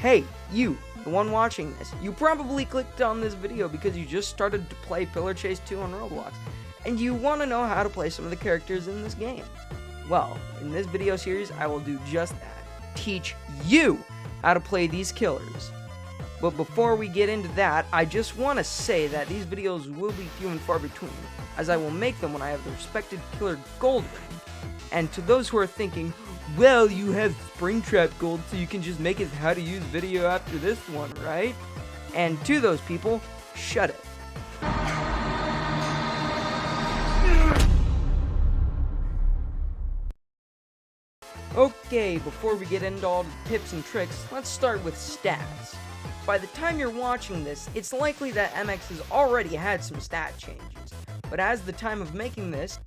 Hey, you, the one watching this, you probably clicked on this video because you just started to play Pillar Chase 2 on Roblox, and you want to know how to play some of the characters in this game. Well, in this video series, I will do just that. Teach you how to play these killers. But before we get into that, I just want to say that these videos will be few and far between, as I will make them when I have the respected killer gold ring. And to those who are thinking, well, you have Springtrap gold, so you can just make a how to use video after this one, right? And to those people, shut it. Okay, before we get into all the tips and tricks, let's start with stats. By the time you're watching this, it's likely that MX has already had some stat changes, but as the time of making this,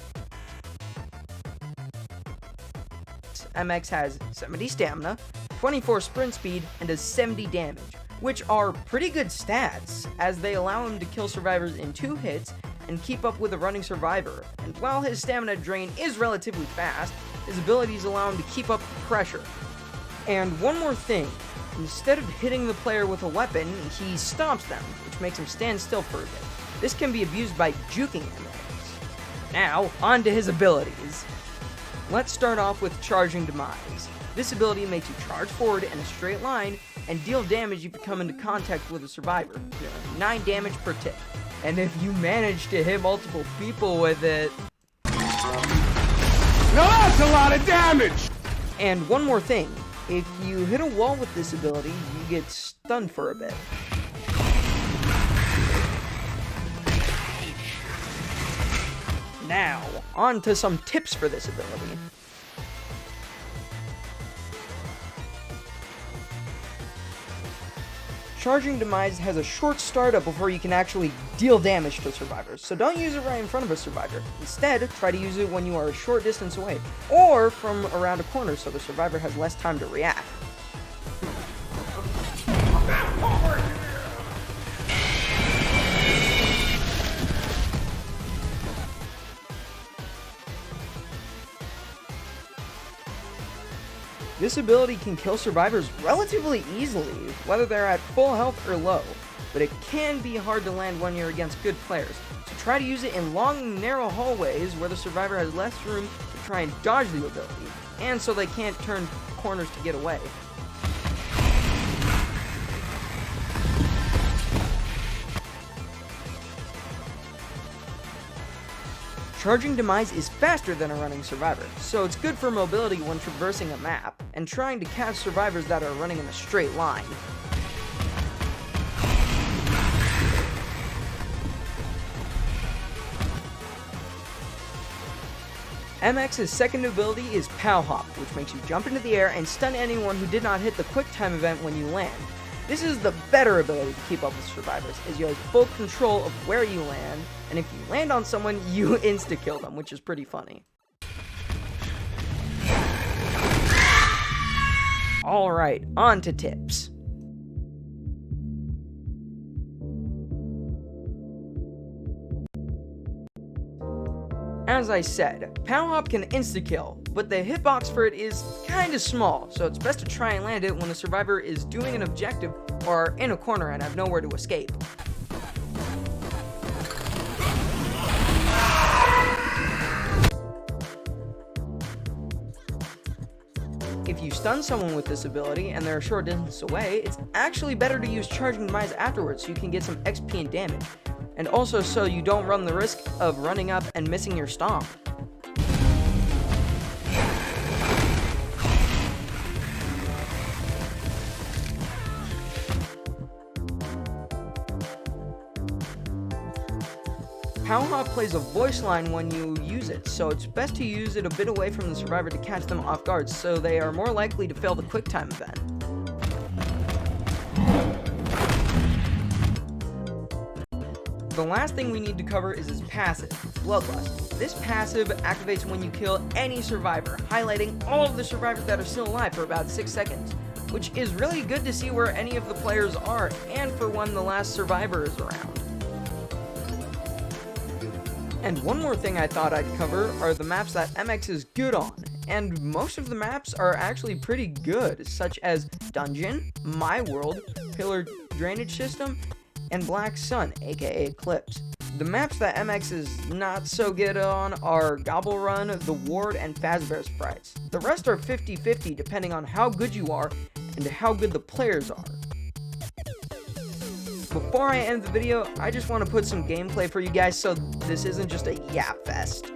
MX has 70 stamina, 24 sprint speed, and does 70 damage, which are pretty good stats, as they allow him to kill survivors in 2 hits and keep up with a running survivor. And while his stamina drain is relatively fast, his abilities allow him to keep up the pressure. And one more thing, instead of hitting the player with a weapon, he stomps them, which makes him stand still for a bit. This can be abused by juking MX. Now, on to his abilities. Let's start off with Charging Demise. This ability makes you charge forward in a straight line and deal damage if you come into contact with a survivor, dealing 9 damage per tick. And if you manage to hit multiple people with it... Now that's a lot of damage! And one more thing, if you hit a wall with this ability, you get stunned for a bit. Now, on to some tips for this ability. Charging Demise has a short startup before you can actually deal damage to survivors, so don't use it right in front of a survivor. Instead, try to use it when you are a short distance away, or from around a corner so the survivor has less time to react. This ability can kill survivors relatively easily, whether they're at full health or low, but it can be hard to land when you're against good players, so try to use it in long, narrow hallways where the survivor has less room to try and dodge the ability, and so they can't turn corners to get away. Charging Demise is faster than a running survivor, so it's good for mobility when traversing a map, and trying to catch survivors that are running in a straight line. MX's second ability is Pow Hop, which makes you jump into the air and stun anyone who did not hit the quick time event when you land. This is the better ability to keep up with survivors, as you have full control of where you land, and if you land on someone, you insta-kill them, which is pretty funny. Alright, on to tips. As I said, Pow Hop can insta-kill, but the hitbox for it is kinda small, so it's best to try and land it when the survivor is doing an objective or in a corner and have nowhere to escape. If you stun someone with this ability and they're a short distance away, it's actually better to use Charging Demise afterwards so you can get some XP and damage. And also so you don't run the risk of running up and missing your stomp. Pow Hop plays a voice line when you use it, so it's best to use it a bit away from the survivor to catch them off guard, so they are more likely to fail the quick time event. The last thing we need to cover is his passive, Bloodlust. This passive activates when you kill any survivor, highlighting all of the survivors that are still alive for about 6 seconds, which is really good to see where any of the players are, and for when the last survivor is around. And one more thing I thought I'd cover are the maps that MX is good on, and most of the maps are actually pretty good, such as Dungeon, My World, Pillar Drainage System, and Black Sun, aka Eclipse. The maps that MX is not so good on are Gobble Run, The Ward, and Fazbear Sprites. The rest are 50-50 depending on how good you are and how good the players are. Before I end the video, I just want to put some gameplay for you guys so this isn't just a yap fest.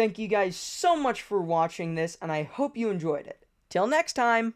thank you guys so much for watching this, and I hope you enjoyed it. Till next time!